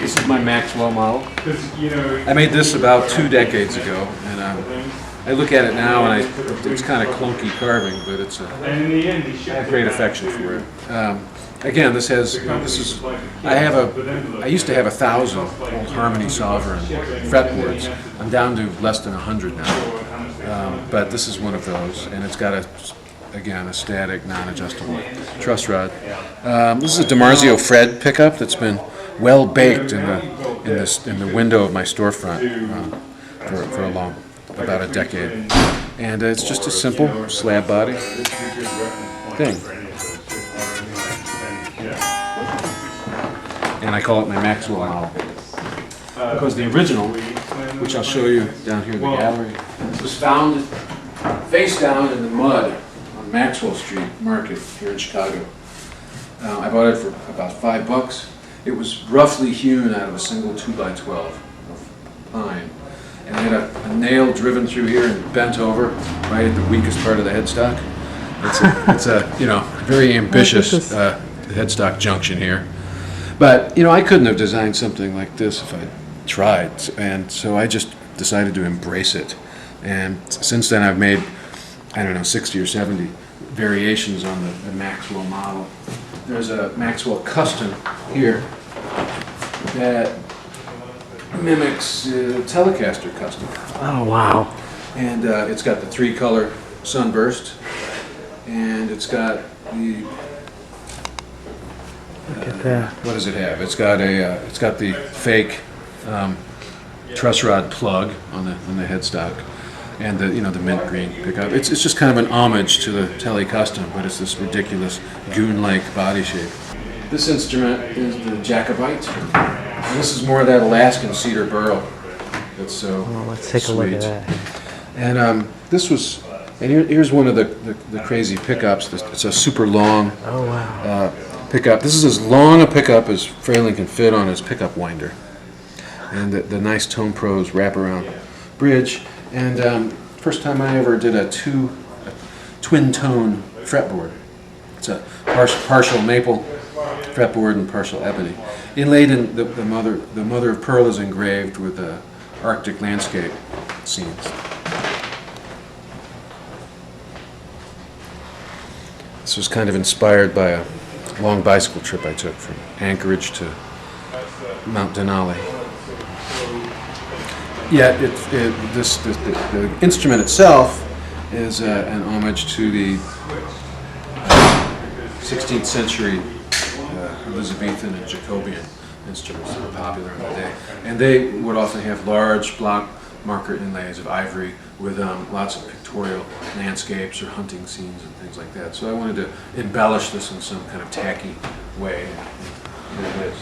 This is my Maxwell model. I made this about 2 decades ago, and I look at it now and it's kind of clunky carving, but I have great affection for it. Again, I used to have 1,000 old Harmony Sovereign fretboards. I'm down to less than 100 now, but this is one of those, and it's got again, a static, non-adjustable truss rod. This is a DiMarzio Fred pickup that's been well baked in the window of my storefront for about a decade, and it's just a simple slab body thing. And I call it my Maxwell model because the original, which I'll show you down here in the gallery, was found face down in the mud on Maxwell Street Market here in Chicago. I bought it for about $5. It was roughly hewn out of a single 2x12 of pine, and it had a nail driven through here and bent over right at the weakest part of the headstock. It's a very ambitious headstock junction here. But I couldn't have designed something like this if I tried, and so I just decided to embrace it. And since then, I've made 60 or 70 variations on the Maxwell model. There's a Maxwell Custom here that mimics Telecaster Custom. Oh wow! And it's got the 3-color sunburst, and it's got the. Look at that. What does it have? It's got the fake truss rod plug on the headstock, and the mint green pickup. It's just kind of an homage to the Tele Custom, but it's this ridiculous goon-like body shape. This instrument is the Jacobite, and this is more of that Alaskan cedar burl. That's so let's take a look at that. And this was. And here's one of the crazy pickups. It's a super long. Oh wow. Pickup. This is as long a pickup as Fralin can fit on his pickup winder, and the nice Tone Pros wraparound bridge. And first time I ever did a twin tone fretboard. It's a partial maple fretboard and partial ebony, inlaid in the mother of pearl is engraved with Arctic landscape scenes. This was kind of inspired by a long bicycle trip I took from Anchorage to Mount Denali. Yeah, the instrument itself is an homage to the 16th century Elizabethan and Jacobian instruments that were popular in the day. And they would often have large block marker inlays of ivory with lots of pictorial landscapes or hunting scenes and things like that. So I wanted to embellish this in some kind of tacky way. And it is.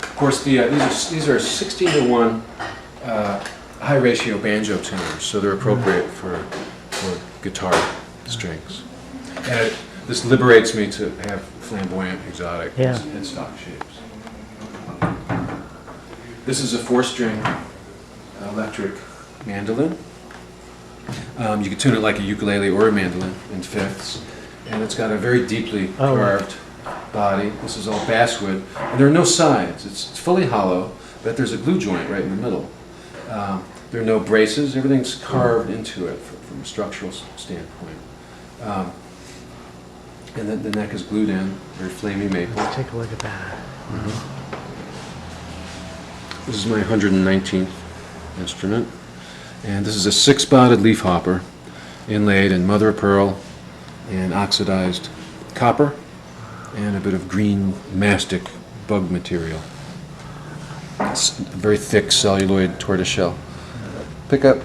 Of course, these are 16:1 high ratio banjo tuners, so they're appropriate for guitar strings. And this liberates me to have flamboyant, exotic headstock shapes. This is a 4-string electric mandolin. You can tune it like a ukulele or a mandolin in fifths, and it's got a very deeply carved body. This is all basswood, and there are no sides. It's fully hollow, but there's a glue joint right in the middle. There are no braces. Everything's carved into it from a structural standpoint. And then the neck is glued in, very flamey maple. Let's take a look at that. Mm-hmm. This is my 119th instrument, and this is a 6-spotted leaf hopper inlaid in mother of pearl and oxidized copper and a bit of green mastic bug material. It's a very thick celluloid tortoiseshell pickup,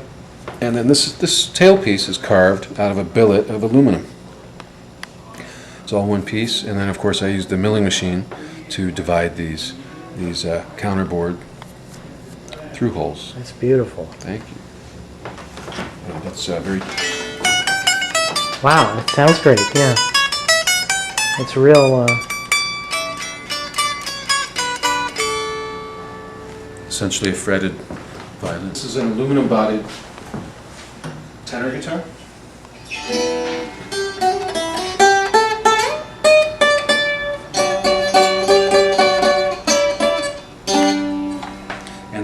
and then this tailpiece is carved out of a billet of aluminum. It's all one piece, and then of course I used the milling machine to divide these counterboard through holes. That's beautiful. Thank you. And that's very. Wow, it sounds great. Yeah, it's real. Essentially a fretted violin. This is an aluminum-bodied tenor guitar.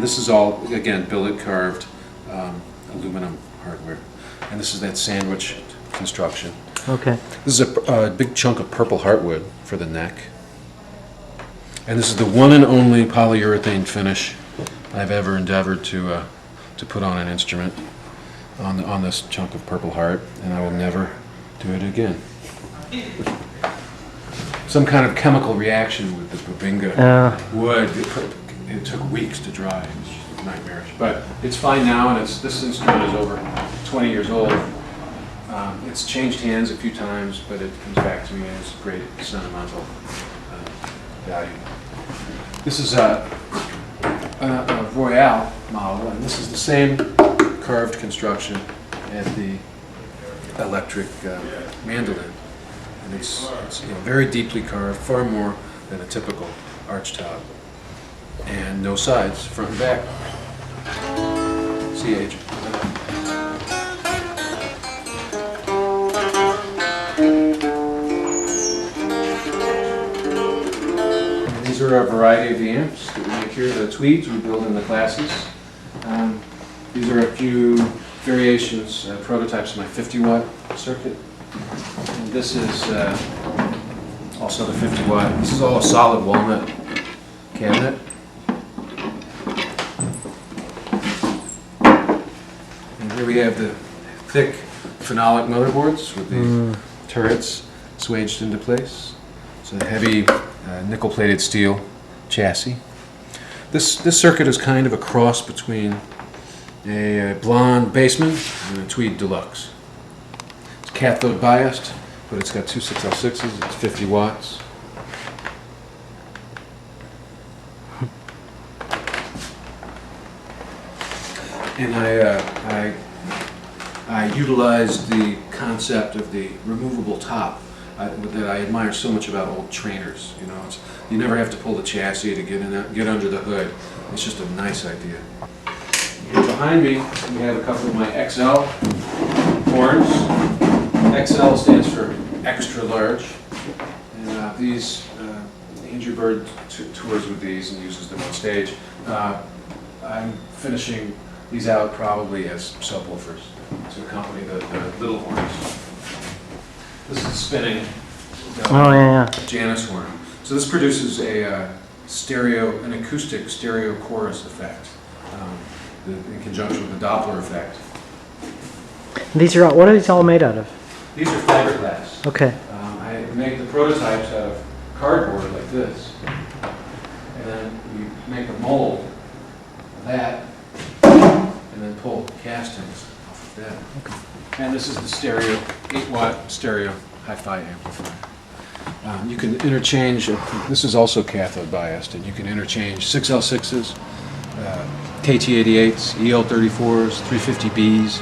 And this is all, again, billet carved aluminum hardware. And this is that sandwich construction. Okay. This is a big chunk of purple heartwood for the neck. And this is the one and only polyurethane finish I've ever endeavored to put on an instrument on this chunk of purple heart, and I will never do it again. Some kind of chemical reaction with the Bubinga wood. It took weeks to dry. It was just nightmarish. But it's fine now, and this instrument is over 20 years old. It's changed hands a few times, but it comes back to me as great sentimental value. This is a Royale model, and this is the same carved construction as the electric Mandolin. And it's very deeply carved, far more than a typical arch top. And no sides, front and back. CH. These are a variety of the amps that we make here. The tweeds we build in the classes. These are a few variations, prototypes of my 50-watt circuit. And this is also the 50-watt. This is all a solid walnut cabinet. And here we have the thick phenolic motherboards with the turrets swaged into place. It's a heavy nickel-plated steel chassis. This circuit is kind of a cross between a blonde Baseman and a Tweed Deluxe. It's cathode biased, but it's got two 6L6s. It's 50 watts. And I utilized the concept of the removable top that I admire so much about old trainers. You know, you never have to pull the chassis to get under the hood. It's just a nice idea. And behind me, we have a couple of my XL horns. XL stands for extra large. And these, Andrew Bird tours with these and uses them on stage. I'm finishing these out probably as subwoofers to accompany the little horns. This is spinning Janus horn. So this produces an acoustic stereo chorus effect in conjunction with the Doppler effect. These are all, what are these all made out of? These are fiberglass. Okay. I make the prototypes out of cardboard like this, and then we make a mold of that, and then pull castings off of that. Okay. And this is the stereo, 8-watt stereo hi-fi amplifier. You can interchange, this is also cathode biased, and you can interchange 6L6s, KT88s, EL34s, 350Bs,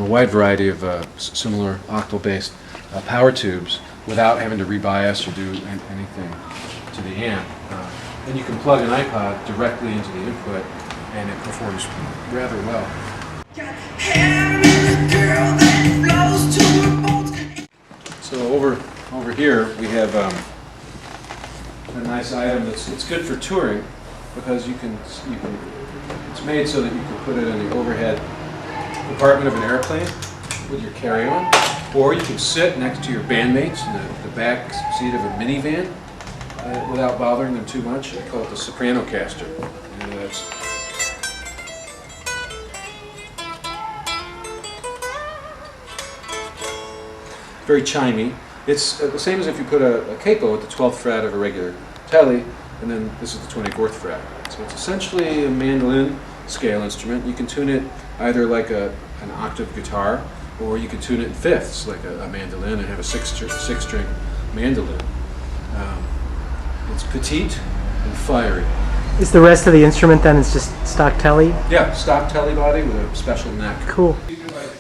a wide variety of similar octal-based power tubes without having to rebias or do anything to the amp. Then you can plug an iPod directly into the input, and it performs rather well. So over here we have a nice item it's good for touring because it's made so that you can put it in the overhead compartment of an airplane with your carry-on, or you can sit next to your bandmates in the back seat of a minivan without bothering them too much. I call it the soprano caster. And that's very chimey. It's the same as if you put a capo at the 12th fret of a regular telly, and then this is the 24th fret. So it's essentially a mandolin scale instrument. You can tune it either like an octave guitar, or you can tune it in fifths like a mandolin and have a six-string mandolin. It's petite and fiery. Is the rest of the instrument then it's just stock telly? Yeah, stock telly body with a special neck. Cool.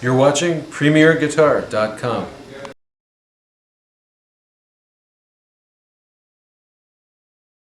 You're watching PremierGuitar.com.